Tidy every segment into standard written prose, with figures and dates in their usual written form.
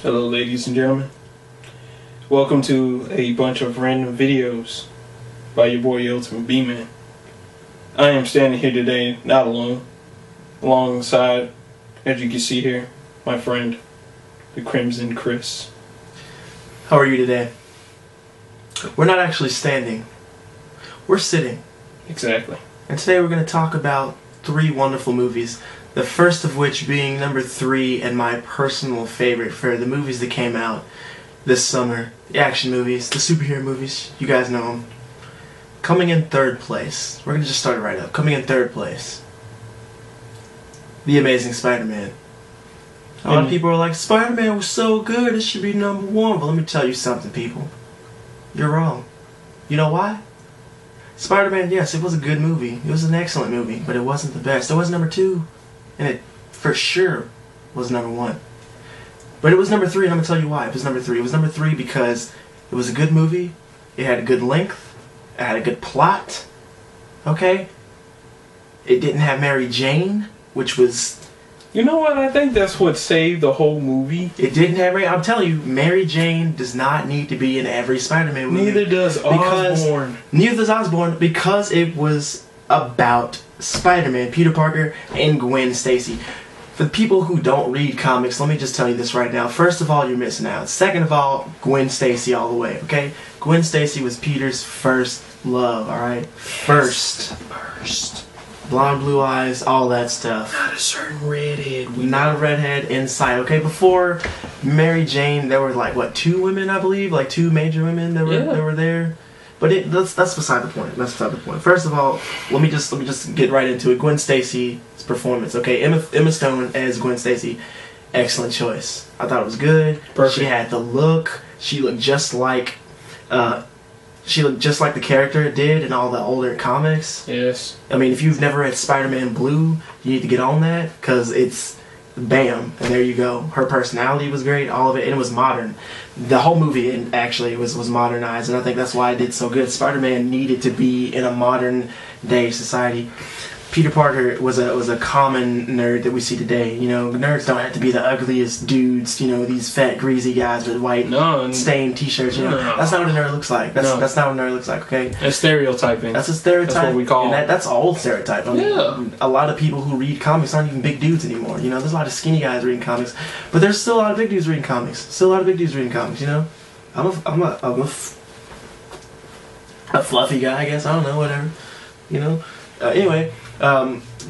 Hello ladies and gentlemen. Welcome to a bunch of random videos by your boy Ultimate BMan. I am standing here today, not alone, alongside, as you can see here, my friend, the Crimson Chris. How are you today? We're not actually standing. We're sitting. Exactly. And today we're going to talk about 3 wonderful movies. The first of which being number 3 and my personal favorite for the movies that came out this summer. The action movies, the superhero movies, you guys know them. Coming in 3rd place. We're going to just start it right up. Coming in 3rd place. The Amazing Spider-Man. A lot of people are like, Spider-Man was so good, it should be number 1. But let me tell you something, people. You're wrong. You know why? Spider-Man, yes, it was a good movie. It was an excellent movie, but it wasn't the best. It was number 2. And it for sure was number 1. But it was number 3, and I'm going to tell you why. It was number 3. It was number 3 because it was a good movie. It had a good length. It had a good plot. Okay? It didn't have Mary Jane, which was... You know what? I think that's what saved the whole movie. It didn't have Mary... I'm telling you, Mary Jane does not need to be in every Spider-Man movie. Neither does Osborn. Neither does Osborn, because it was about Spider-Man, Peter Parker, and Gwen Stacy. For the people who don't read comics, let me just tell you this right now. First of all, you're missing out. Second of all, Gwen Stacy all the way, okay? Gwen Stacy was Peter's first love, alright? First. Blonde, blue eyes, all that stuff. Not a certain redhead. Not a redhead inside, okay? Before Mary Jane, there were like, what, 2 women, I believe? Like 2 major women that were there? But that's beside the point. That's beside the point. First of all, let me just get right into it. Gwen Stacy's performance. Okay, Emma Stone as Gwen Stacy, excellent choice. I thought it was good. Perfect. She had the look. She looked just like the character did in all the older comics. Yes. I mean, if you've never read Spider-Man Blue, you need to get on that because it's bam, and there you go. Her personality was great, all of it, and it was modern. The whole movie actually was modernized, and I think that's why it did so good. Spider-Man needed to be in a modern day society. Peter Parker was a common nerd that we see today. You know, nerds don't have to be the ugliest dudes. You know, these fat, greasy guys with white stained T-shirts. You know, that's not what a nerd looks like. That's not what a nerd looks like. Okay, that's stereotyping. That's a stereotype. That's what we call. And that's an old stereotype. I mean, a lot of people who read comics aren't even big dudes anymore. You know, there's a lot of skinny guys reading comics, but there's still a lot of big dudes reading comics. You know, I'm a fluffy guy, I guess. I don't know, whatever. You know. Anyway.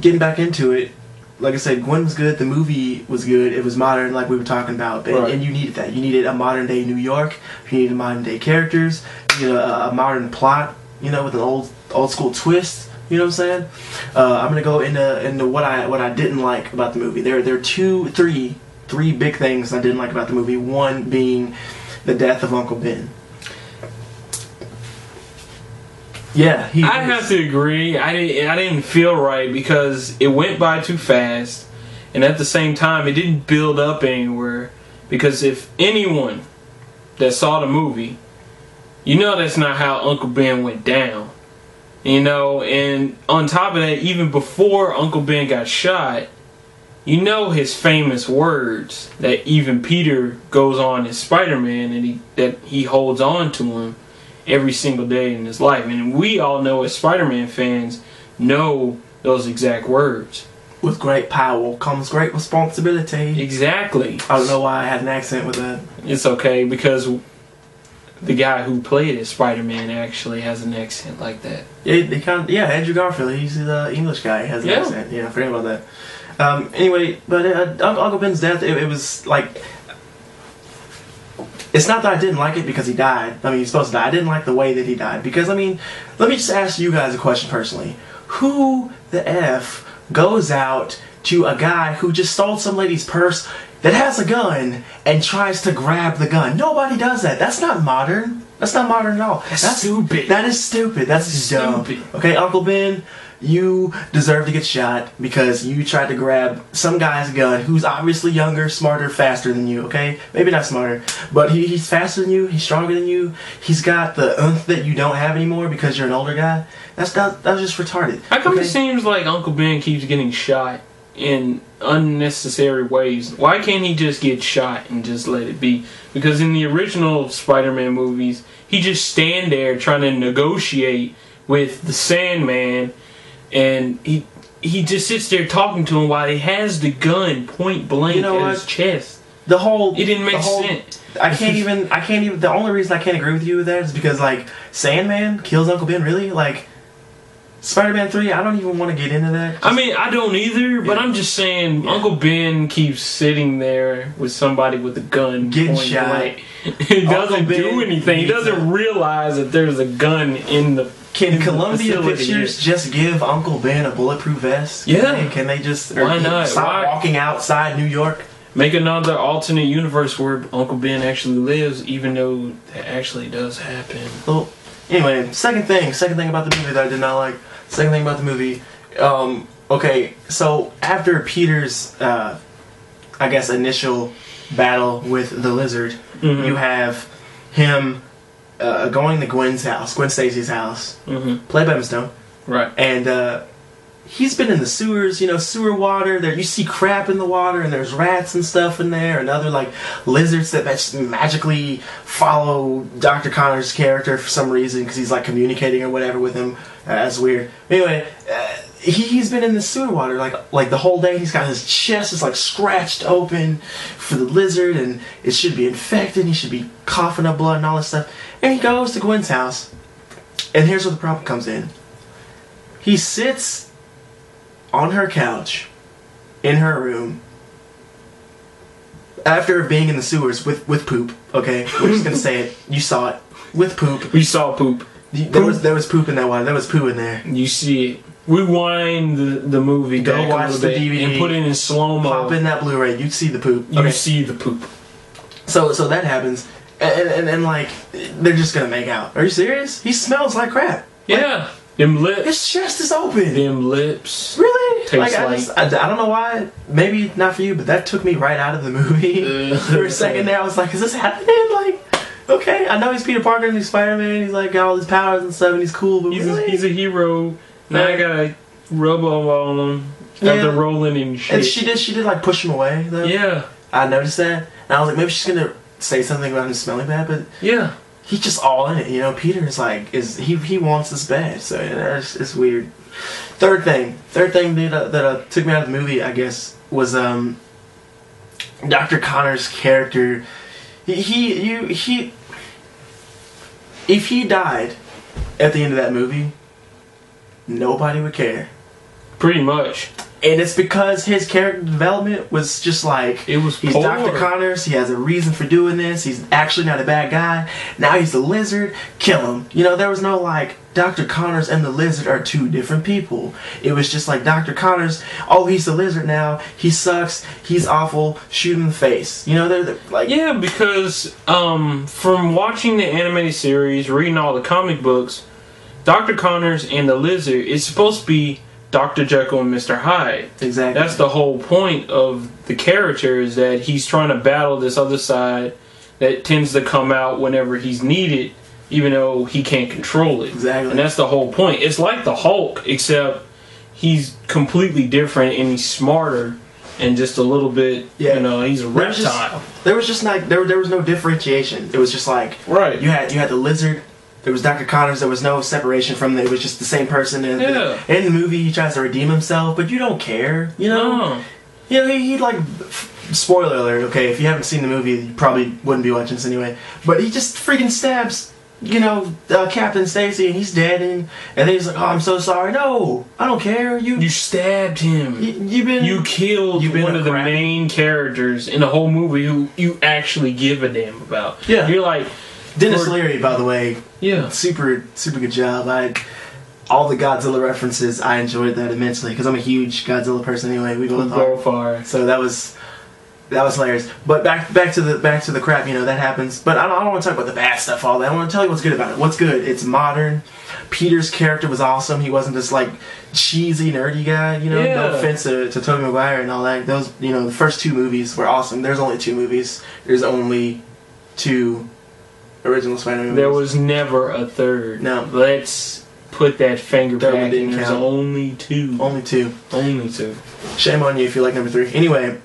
Getting back into it, like I said, Gwen was good, the movie was good, it was modern like we were talking about, and you needed that. You needed a modern day New York, you needed modern day characters, you know, a modern plot, you know, with an old school twist, you know what I'm saying? I'm gonna go into what I didn't like about the movie. There are three big things I didn't like about the movie. One being the death of Uncle Ben. Yeah, I have to agree. I didn't feel right because it went by too fast, and at the same time, it didn't build up anywhere. Because if anyone that saw the movie, you know that's not how Uncle Ben went down. You know, and on top of that, even before Uncle Ben got shot, you know his famous words that even Peter goes on as Spider-Man, and that he holds on to him every single day in his life. And we all know as Spider-Man fans know those exact words. With great power comes great responsibility. Exactly. I don't know why I had an accent with that. It's okay, because the guy who played as Spider-Man actually has an accent like that. Yeah, Andrew Garfield, he's the English guy, he has an accent. Yeah, forget about that. Anyway, but Uncle Ben's death, it was like... It's not that I didn't like it because he died. I mean, he's supposed to die. I didn't like the way that he died. Because, I mean, let me just ask you guys a question personally. Who the F goes out to a guy who just stole some lady's purse that has a gun and tries to grab the gun? Nobody does that. That's not modern. That's not modern at all. That's stupid. That is stupid. That's dumb. Okay, Uncle Ben, you deserve to get shot because you tried to grab some guy's gun who's obviously younger, smarter, faster than you, okay? Maybe not smarter, but he's faster than you, he's stronger than you, he's got the oomph that you don't have anymore because you're an older guy. That's just retarded. How come it seems like Uncle Ben keeps getting shot? in unnecessary ways. Why can't he just get shot and just let it be? Because in the original Spider-Man movies, he just stand there trying to negotiate with the Sandman, and he just sits there talking to him while he has the gun point blank at his chest. The whole it didn't make sense. I can't even. The only reason I can't agree with you with that is because like Sandman kills Uncle Ben. Really, like Spider-Man 3. I don't even want to get into that. I mean, I don't either. But I'm just saying, Uncle Ben keeps sitting there with somebody with a gun, getting shot. He doesn't do anything. He doesn't realize that there's a gun in the. Can Columbia Pictures just give Uncle Ben a bulletproof vest? Can they just? Why not? Stop walking outside New York. Make another alternate universe where Uncle Ben actually lives, even though that actually does happen. Well, anyway, second thing about the movie that I did not like. Second thing about the movie. Okay, so after Peter's, I guess, initial battle with the lizard, you have him going to Gwen Stacy's house, played by Emma Stone. Right. And he's been in the sewers, sewer water. There, you see crap in the water, and there's rats and stuff in there, and other like lizards that magically follow Dr. Connor's character for some reason because he's like communicating or whatever with him. That's weird. Anyway, he's been in the sewer water like the whole day. He's got his chest is like scratched open for the lizard, and it should be infected. He should be coughing up blood and all this stuff. And he goes to Gwen's house, and here's where the problem comes in. He sits on her couch, in her room, after being in the sewers with poop. Okay, we're just gonna say it. You saw it with poop. We saw poop. There was poop in that water. There was poo in there. You see it. Rewind the movie. Go watch the DVD and put it in slow mo. Pop in that Blu-ray. You see the poop. You see the poop. So that happens, and like they're just gonna make out. Are you serious? He smells like crap. Yeah. Them lips. His chest is open. Them lips. Really? Tastes I don't know why. Maybe not for you, but that took me right out of the movie. For a second there, I was like, is this happening? Like, okay, I know he's Peter Parker and he's Spider-Man. He's like got all his powers and stuff, and he's cool. But he's a hero. Now I gotta rub on him after rolling and shit. And she did like push him away though. Yeah. I noticed that, and I was like, maybe she's gonna say something about him smelling bad, but yeah. He's just all in it, Peter is like, he wants this bad, so it's weird. Third thing that took me out of the movie, I guess, was Dr. Connor's character. He if he died at the end of that movie, nobody would care. Pretty much. And it's because his character development was just like, he's poor. Dr. Connors, he has a reason for doing this, he's actually not a bad guy, now he's the lizard, kill him. There was no like, Dr. Connors and the lizard are two different people. It was just like, Dr. Connors, oh, he's the lizard now, he sucks, he's awful, shoot him in the face. They're like... Yeah, because from watching the animated series, reading all the comic books, Dr. Connors and the lizard is supposed to be Dr. Jekyll and Mr. Hyde. Exactly. That's the whole point of the character, is that he's trying to battle this other side that tends to come out whenever he's needed, even though he can't control it. Exactly. And that's the whole point. It's like the Hulk, except he's completely different and he's smarter and just a little bit, he's a reptile. There was no differentiation. It was just like, right. You had the lizard. There was Dr. Connors. There was no separation from them. It was just the same person. And in the movie, he tries to redeem himself, but you don't care. No. He like, spoiler alert. Okay, if you haven't seen the movie, you probably wouldn't be watching this anyway. But he just freaking stabs, Captain Stacy, and he's dead. And then he's like, "Oh, I'm so sorry." No, I don't care. You stabbed him. You killed one of the main characters in the whole movie who you actually give a damn about. Yeah, you're like. Dennis Leary, by the way, super good job. All the Godzilla references, I enjoyed that immensely because I'm a huge Godzilla person anyway. We both are. So that was hilarious. But back to the crap, that happens. But I don't want to talk about the bad stuff. All that. I want to tell you what's good about it. What's good? It's modern. Peter's character was awesome. He wasn't this like cheesy nerdy guy. No offense to Tobey Maguire and all that. Those the first two movies were awesome. There's only two movies. There's only two original Spider-Man movies. There was never a third. No. Let's put that finger That back, didn't and there's count. only two. Only two. Only two. Shame on you if you like number 3. Anyway,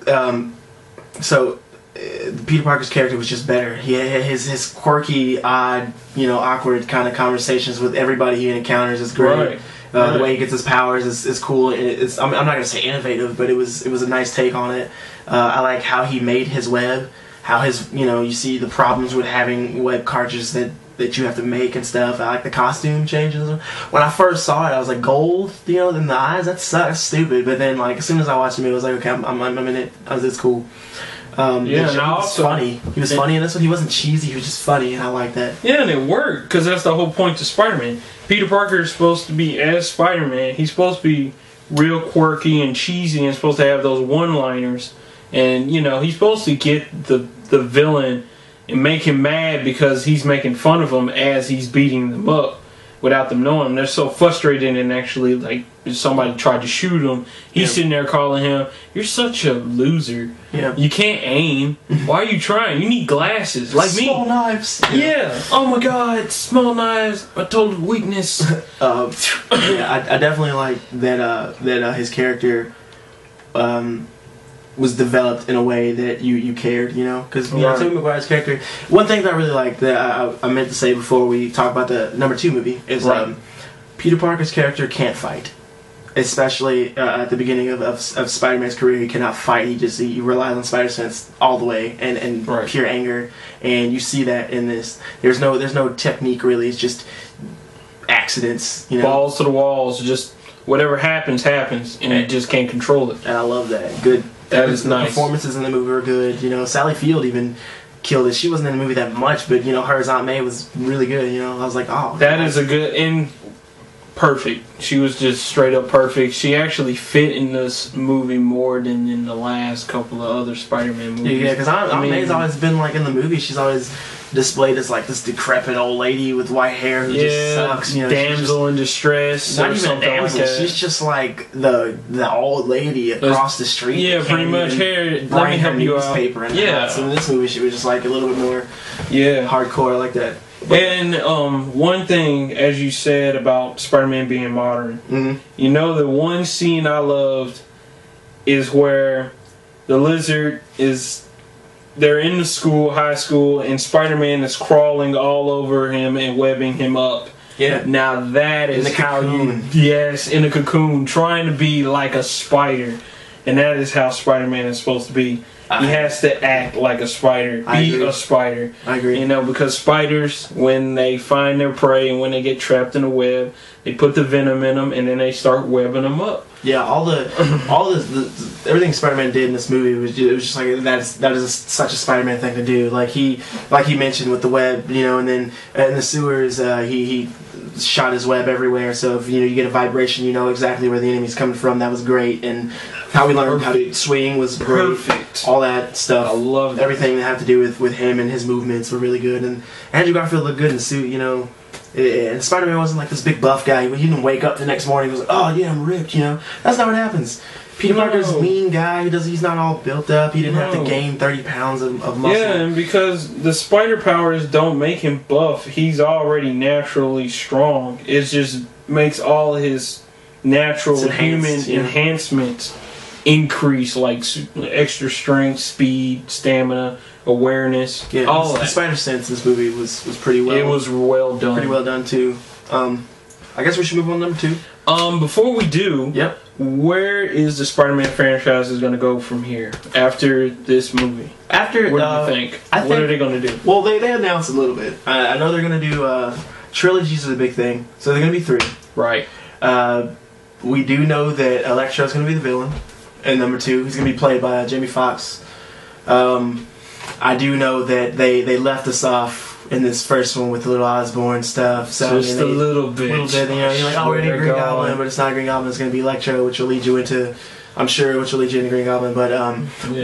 so Peter Parker's character was just better. He had his quirky, odd, awkward kind of conversations with everybody he encounters is great. Right. The way he gets his powers is cool. I'm not gonna say innovative, but it was a nice take on it. I like how he made his web. How his you see the problems with having web cartridges that you have to make and stuff. I like the costume changes. When I first saw it, I was like, gold, in the eyes. That sucks. That's stupid. But then as soon as I watched him, it was like, okay, I'm in it. It's cool. And he was funny. He was funny in this one. He wasn't cheesy. He was just funny, and I like that. Yeah, and it worked because that's the whole point to Spider-Man. Peter Parker is supposed to be, as Spider-Man, he's supposed to be real quirky and cheesy and supposed to have those one-liners. And, he's supposed to get the villain and make him mad because he's making fun of them as he's beating them up without them knowing. They're so frustrated, and actually, if somebody tried to shoot him, he's sitting there calling him, "You're such a loser. Yeah. You can't aim. Why are you trying? You need glasses like me." Small knives. Yeah. Oh my God, small knives, a total weakness. I definitely like that his character was developed in a way that you cared, because Tobey Maguire's character. One thing that I really like that I meant to say before we talk about the number 2 movie is Peter Parker's character can't fight, especially at the beginning of Spider-Man's career. He cannot fight. He relies on spider sense all the way and pure anger, and you see that in this. There's no technique really. It's just accidents, balls to the walls. Just whatever happens, and you just can't control it. And I love that. Good. That is nice. The performances in the movie were good. Sally Field even killed it. She wasn't in the movie that much, but her Aunt May was really good. I was like, oh. That is a good and perfect. She was just straight up perfect. She actually fit in this movie more than in the last couple of other Spider-Man movies. Yeah, because Aunt May's always been in the movie. She's always displayed as this decrepit old lady with white hair who just sucks. Damsel in distress. Not even a damsel. She's just like the old lady across the street. Yeah, pretty much. Here, let me help you out. Yeah. So in this movie, she was just a little bit more hardcore. I like that. And one thing, as you said about Spider-Man being modern, the one scene I loved is where the Lizard they're in the high school, and Spider-Man is crawling all over him and webbing him up. Yeah. Now that is how in a cocoon, trying to be like a spider. And that is how Spider-Man is supposed to be. He has to act like a spider. Be a spider. I agree. Because spiders, when they find their prey and when they get trapped in a web, they put the venom in them and then they start webbing them up. Yeah, everything Spider-Man did in this movie was just that is such a Spider-Man thing to do. Like he mentioned with the web, and then in the sewers, he shot his web everywhere. So if you get a vibration, you know exactly where the enemy's coming from. That was great, and how we learned how to swing was great. Perfect. All that stuff. I love everything that had to do with him and his movements were really good. And Andrew Garfield looked good in the suit, And Spider-Man wasn't this big buff guy. He didn't wake up the next morning and was like, oh yeah, I'm ripped, That's not what happens. Peter Parker's a lean guy. He's not all built up. He didn't have to gain 30 pounds of muscle. Yeah, and because the spider powers don't make him buff, he's already naturally strong. It just makes all his natural human enhancements increase, like extra strength, speed, stamina, awareness. Yeah, all the spider sense in this movie was pretty well. It was well done. Pretty well done too. I guess we should move on to number 2. Before we do, where is the Spider-Man franchise is going to go from here after this movie? What do you think? What are they going to do? Well, they announced a little bit. I know they're going to do trilogies is a big thing, so they're going to be 3. Right. We do know that Electro's going to be the villain, and number 2, he's going to be played by Jamie Foxx. I do know that they left us off in this first one with the little Osborn stuff. So just a little bit. You're like, oh, we're going to Green Goblin, but it's not Green Goblin. It's going to be Electro, which will lead you into, I'm sure, Green Goblin. But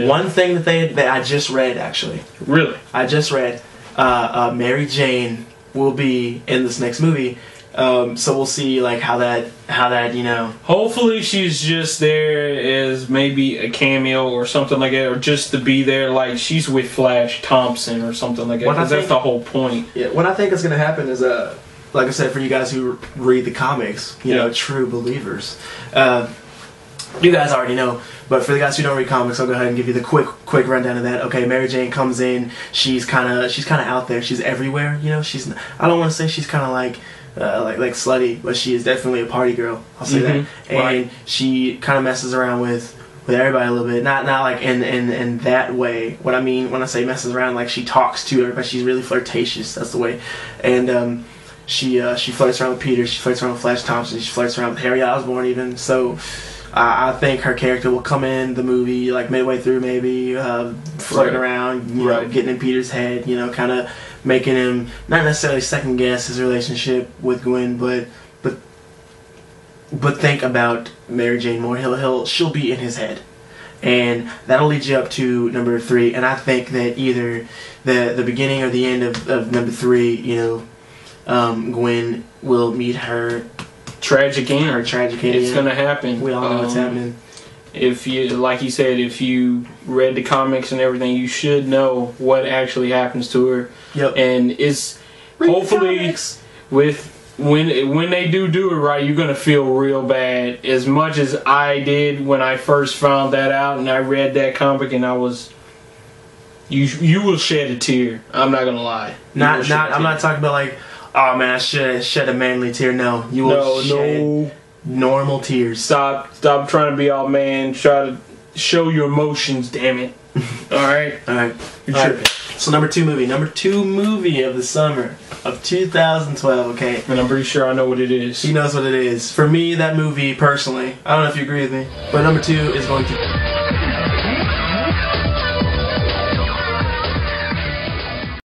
one thing that I just read, actually. Really? I just read, Mary Jane will be in this next movie. So we'll see how that Hopefully she's just there as maybe a cameo or something like that, or just to be there like she's with Flash Thompson or something like that, because that's the whole point. Yeah, what I think is going to happen is like I said, for you guys who read the comics, you know, true believers, you guys already know. But for the guys who don't read comics, I'll go ahead and give you the quick rundown of that. Okay, Mary Jane comes in. She's kind of out there. She's everywhere. You know, I don't want to say she's kind of like slutty, but she is definitely a party girl. I'll say that. And she kind of messes around with everybody a little bit. Not like in that way. What I mean when I say messes around, like she talks to everybody. She's really flirtatious. That's the way. And she flirts around with Peter. She flirts around with Flash Thompson. She flirts around with Harry Osborn even. So I think her character will come in the movie like midway through, maybe flirting around, you know, getting in Peter's head, you know, kind of making him not necessarily second guess his relationship with Gwen, but think about Mary Jane more. She'll be in his head, and that'll lead you up to number 3. And I think that either the beginning or the end of number 3, you know, Gwen will meet her tragic end. It's gonna happen. We all know what's happening. If you, like you said, if you read the comics and everything, you should know what actually happens to her. Yep. And it's hopefully when they do it right, you're gonna feel real bad. As much as I did when I first found that out and I read that comic, and I was. You will shed a tear. I'm not gonna lie. I'm not talking about like, oh man, I shed a manly tear. No, you will shed normal tears. Stop trying to be all man. Try to show your emotions. Damn it. All right. You're tripping. So number 2 movie of the summer of 2012. Okay. And I'm pretty sure I know what it is. He knows what it is. For me, that movie personally, I don't know if you agree with me, but number 2 is going to.